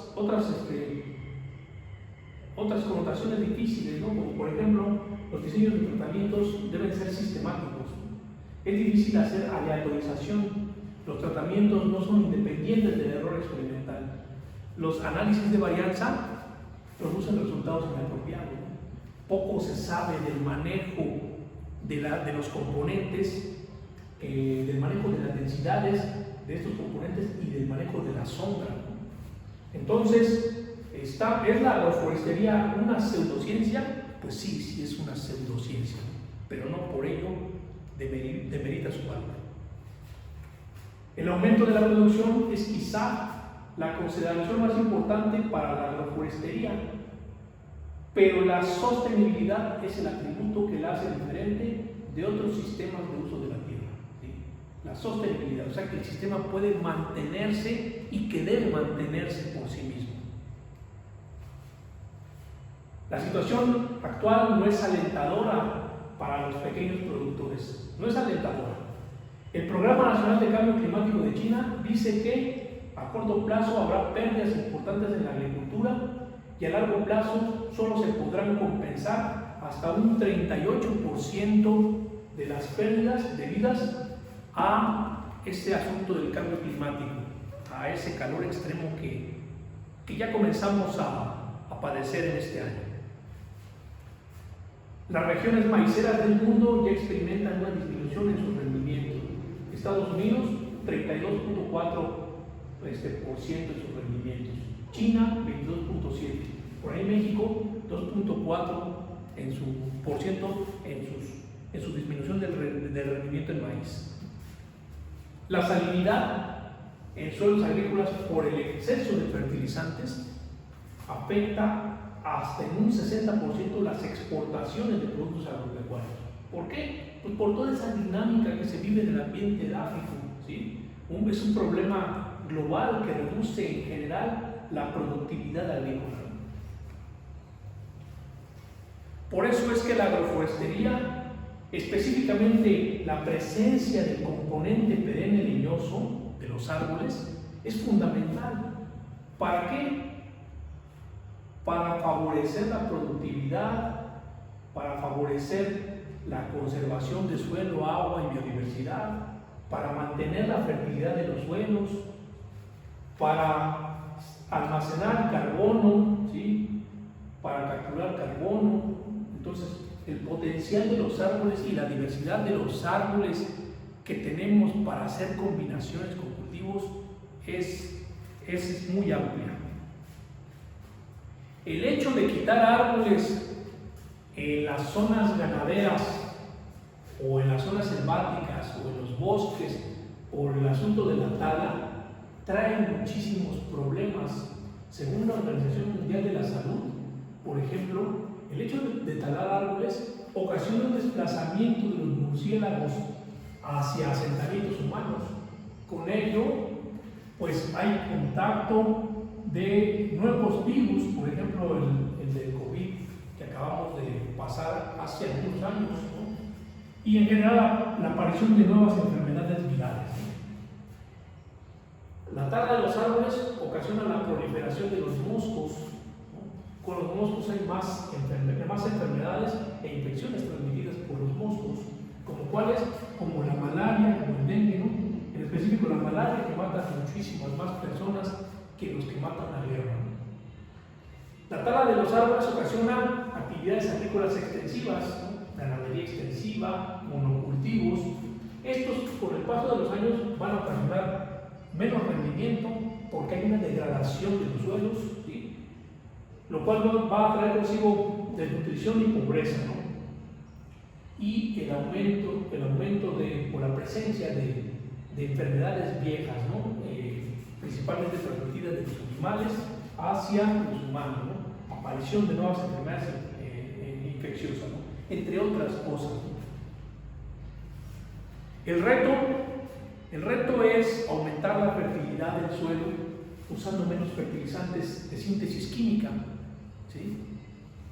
connotaciones difíciles, ¿no? Como por ejemplo, los diseños de tratamientos deben ser sistemáticos. Es difícil hacer aleatorización. Los tratamientos no son independientes del error experimental. Los análisis de varianza producen resultados inapropiados. Poco se sabe del manejo de los componentes, del manejo de las densidades de estos componentes y del manejo de la sombra. Entonces, ¿es la agroforestería una pseudociencia? Pues sí es una pseudociencia, pero no por ello demerita su valor. El aumento de la producción es quizá la consideración más importante para la agroforestería, pero la sostenibilidad es el atributo que la hace diferente de otros sistemas de uso de la tierra, ¿sí? La sostenibilidad, o sea que el sistema puede mantenerse y que debe mantenerse por sí mismo. La situación actual no es alentadora para los pequeños productores. No es alentadora. El Programa Nacional de Cambio Climático de China dice que a corto plazo habrá pérdidas importantes en la agricultura y a largo plazo solo se podrán compensar hasta un 38% de las pérdidas debidas a ese asunto del cambio climático, a ese calor extremo que ya comenzamos a padecer en este año. Las regiones maiceras del mundo ya experimentan una disminución en sus rendimientos. Estados Unidos, 32.4% en sus rendimientos. China, 22.7%. Por ahí México, 2.4% en su disminución del rendimiento en maíz. La salinidad en suelos agrícolas por el exceso de fertilizantes afecta hasta en un 60% las exportaciones de productos agropecuarios. ¿Por qué? Pues por toda esa dinámica que se vive en el ambiente edáfico, ¿sí? Es un problema global que reduce en general la productividad agrícola. Por eso es que la agroforestería, específicamente la presencia del componente perenne leñoso de los árboles, es fundamental. ¿Para qué? Para favorecer la productividad, para favorecer la conservación de suelo, agua y biodiversidad, para mantener la fertilidad de los suelos, para almacenar carbono, ¿sí? Para capturar carbono. Entonces, el potencial de los árboles y la diversidad de los árboles que tenemos para hacer combinaciones con cultivos es muy amplia. El hecho de quitar árboles en las zonas ganaderas o en las zonas selváticas o en los bosques por el asunto de la tala trae muchísimos problemas. Según la Organización Mundial de la Salud, por ejemplo, el hecho de talar árboles ocasiona un desplazamiento de los murciélagos hacia asentamientos humanos. Con ello, pues hay contacto de nuevos virus, por ejemplo el del COVID que acabamos de pasar hace algunos años, ¿no? Y en general la aparición de nuevas enfermedades virales. La tala de los árboles ocasiona la proliferación de los moscos, ¿no? Con los moscos hay más enfermedades e infecciones transmitidas por los moscos, como la malaria, como el dengue, ¿no? En específico la malaria, que mata a muchísimas más personas que los que matan a guerra. La tala de los árboles ocasiona actividades agrícolas extensivas, ¿no? Ganadería extensiva, monocultivos. Estos, por el paso de los años, van a ocasionar menos rendimiento porque hay una degradación de los suelos, ¿sí? Lo cual va a traer consigo desnutrición y pobreza, ¿no? Y el aumento o la presencia de enfermedades viejas, ¿no? Principalmente transmitidas de los animales hacia los humanos, ¿no? Aparición de nuevas enfermedades infecciosas, ¿no? Entre otras cosas, ¿no? El reto es aumentar la fertilidad del suelo usando menos fertilizantes de síntesis química, ¿sí?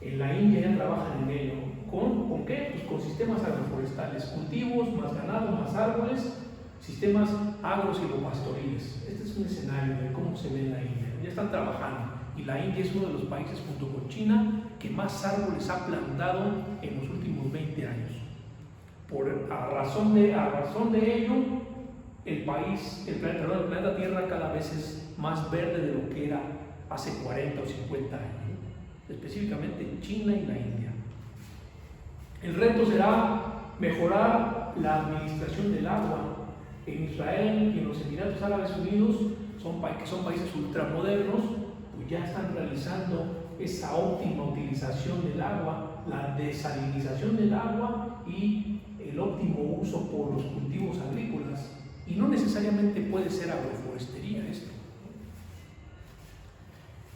En la India ya trabajan en ello. ¿Con qué? Pues con sistemas agroforestales, cultivos, más ganado, más árboles, sistemas agro-silvopastoriles. Este es un escenario de cómo se ve en la India. Ya están trabajando y la India es uno de los países junto con China que más árboles ha plantado en los últimos 20 años. A razón de ello, el planeta Tierra cada vez es más verde de lo que era hace 40 o 50 años, ¿no? Específicamente en China y la India. El reto será mejorar la administración del agua. En Israel y en los Emiratos Árabes Unidos, que son países ultramodernos, pues ya están realizando esa óptima utilización del agua, la desalinización del agua y el óptimo uso por los cultivos agrícolas. Y no necesariamente puede ser agroforestería esto.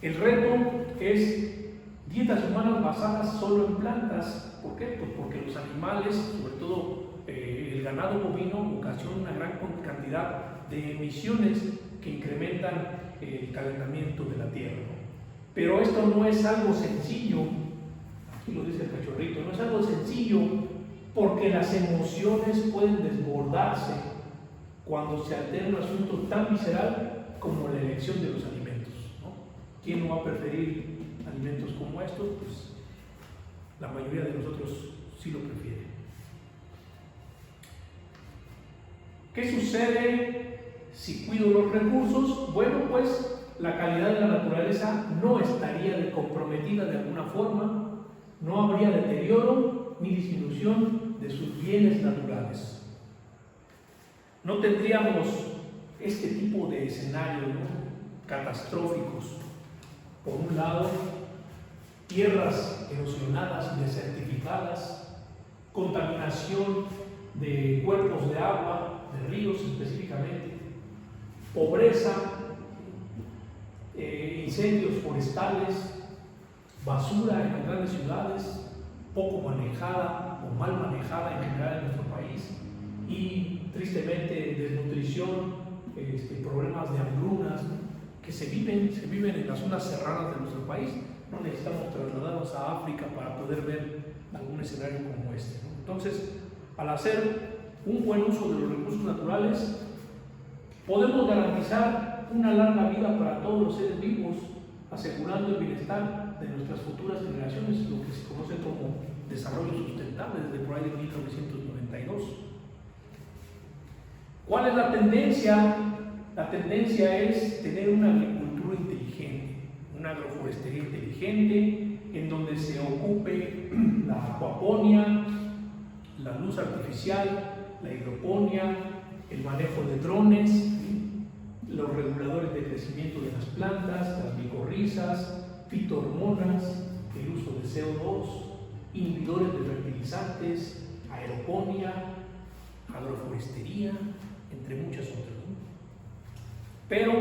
El reto es dietas humanas basadas solo en plantas. ¿Por qué? Pues porque los animales, sobre todo el ganado bovino, ocasiona una gran cantidad de emisiones que incrementan el calentamiento de la tierra, ¿no? Pero esto no es algo sencillo, aquí lo dice el cachorrito, no es algo sencillo porque las emociones pueden desbordarse cuando se altera un asunto tan visceral como la elección de los alimentos, ¿no? ¿Quién no va a preferir alimentos como estos? Pues la mayoría de nosotros sí lo prefiere. ¿Qué sucede si cuido los recursos? Bueno, pues la calidad de la naturaleza no estaría comprometida de alguna forma, no habría deterioro ni disminución de sus bienes naturales. No tendríamos este tipo de escenarios, ¿no?, catastróficos. Por un lado, tierras erosionadas y desertificadas, contaminación de cuerpos de agua, de ríos específicamente, pobreza, incendios forestales, basura en las grandes ciudades, poco manejada o mal manejada en general en nuestro país, y tristemente desnutrición, problemas de hambrunas, ¿no?, que se viven en las zonas serranas de nuestro país. No necesitamos trasladarnos a África para poder ver algún escenario como este, ¿no? Entonces, al hacer un buen uso de los recursos naturales, podemos garantizar una larga vida para todos los seres vivos, asegurando el bienestar de nuestras futuras generaciones, lo que se conoce como desarrollo sustentable desde por ahí de 1992. ¿Cuál es la tendencia? La tendencia es tener una agricultura inteligente, una agroforestería inteligente, en donde se ocupe la acuaponía, la luz artificial, la hidroponía, el manejo de drones, ¿sí?, los reguladores de crecimiento de las plantas, las micorrizas, fitohormonas, el uso de CO2, inhibidores de fertilizantes, aeroponía, agroforestería, entre muchas otras, ¿no? Pero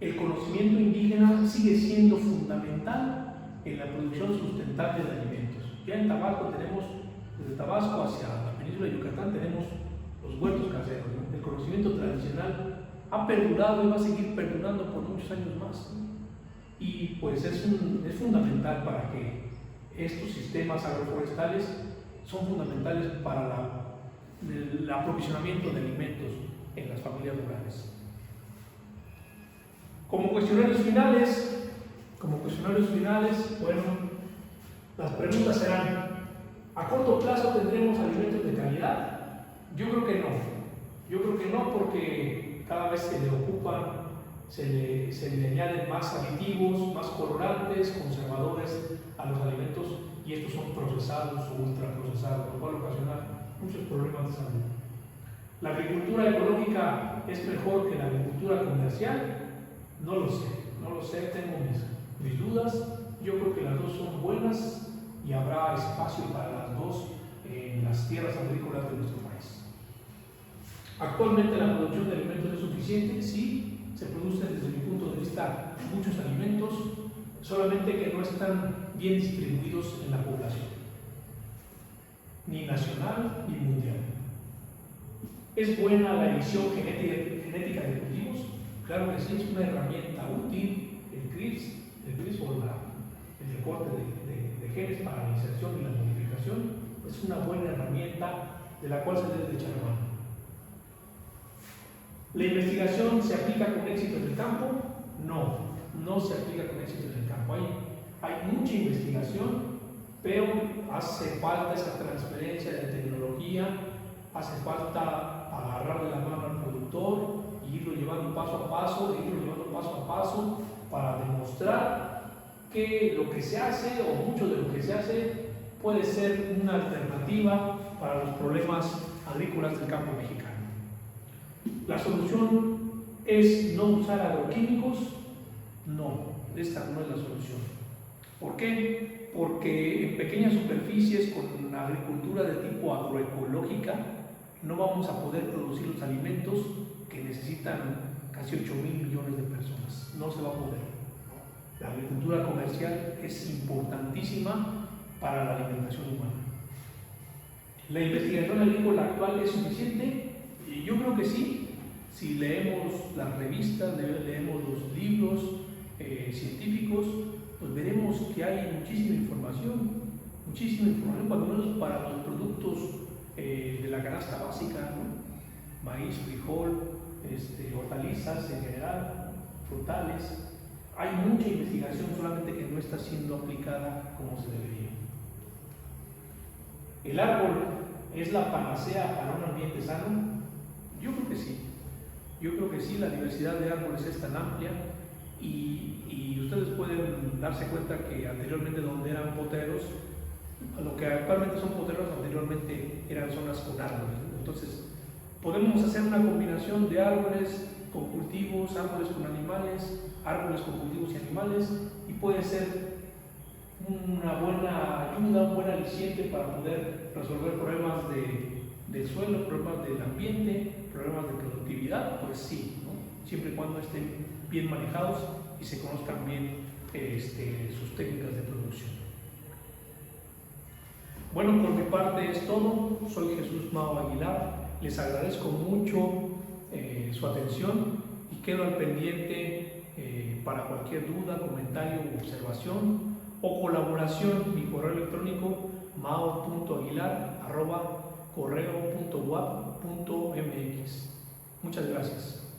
el conocimiento indígena sigue siendo fundamental en la producción sustentable de alimentos. Ya en Tabasco tenemos, desde Tabasco hacia la península de Yucatán, tenemos los huertos caseros, ¿no? El conocimiento tradicional ha perdurado y va a seguir perdurando por muchos años más, ¿no? Y pues es fundamental para que estos sistemas agroforestales son fundamentales para el aprovisionamiento de alimentos en las familias rurales. Como cuestionarios finales, bueno, las preguntas serán: ¿a corto plazo tendremos alimentos de calidad? Yo creo que no, porque cada vez se le ocupan, se le añaden más aditivos, más colorantes, conservadores a los alimentos, y estos son procesados o ultraprocesados, lo cual ocasiona muchos problemas de salud. ¿La agricultura ecológica es mejor que la agricultura comercial? No lo sé, tengo mis dudas. Yo creo que las dos son buenas y habrá espacio para las dos en las tierras agrícolas de nuestro país. Actualmente la producción de alimentos es suficiente, sí, se producen desde mi punto de vista muchos alimentos, solamente que no están bien distribuidos en la población, ni nacional ni mundial. ¿Es buena la edición genética de cultivos? Claro que sí, es una herramienta útil, el CRISPR o el recorte de genes para la inserción y la modificación, es una buena herramienta de la cual se debe echar mano. ¿La investigación se aplica con éxito en el campo? No se aplica con éxito en el campo. Hay mucha investigación, pero hace falta esa transferencia de tecnología, hace falta agarrar de la mano al productor y irlo llevando paso a paso para demostrar que lo que se hace, o mucho de lo que se hace, puede ser una alternativa para los problemas agrícolas del campo mexicano. La solución es no usar agroquímicos. No, esta no es la solución. ¿Por qué? Porque en pequeñas superficies con agricultura de tipo agroecológica no vamos a poder producir los alimentos que necesitan casi 8,000 millones de personas. No se va a poder. La agricultura comercial es importantísima para la alimentación humana. ¿La investigación agrícola actual es suficiente? Y yo creo que sí. Si leemos las revistas, leemos los libros científicos, pues veremos que hay muchísima información, muchísima información, cuando menos para los productos de la canasta básica, ¿no? Maíz, frijol, hortalizas en general, ¿no? Frutales. Hay mucha investigación, solamente que no está siendo aplicada como se debería. ¿El árbol es la panacea para un ambiente sano? Yo creo que sí. Yo creo que sí, la diversidad de árboles es tan amplia y ustedes pueden darse cuenta que anteriormente donde eran potreros, lo que actualmente son potreros, anteriormente eran zonas con árboles, ¿no? Entonces, podemos hacer una combinación de árboles con cultivos, árboles con animales, árboles con cultivos y animales, y puede ser una buena ayuda, un buen aliciente para poder resolver problemas del suelo, problemas del ambiente, problemas de productividad, pues sí, ¿no? Siempre y cuando estén bien manejados y se conozcan bien sus técnicas de producción. Bueno, por mi parte es todo. Soy Jesús Mao Aguilar. Les agradezco mucho su atención y quedo al pendiente para cualquier duda, comentario u observación o colaboración. Mi correo electrónico mao.aguilar@correo.wap.mx. Muchas gracias.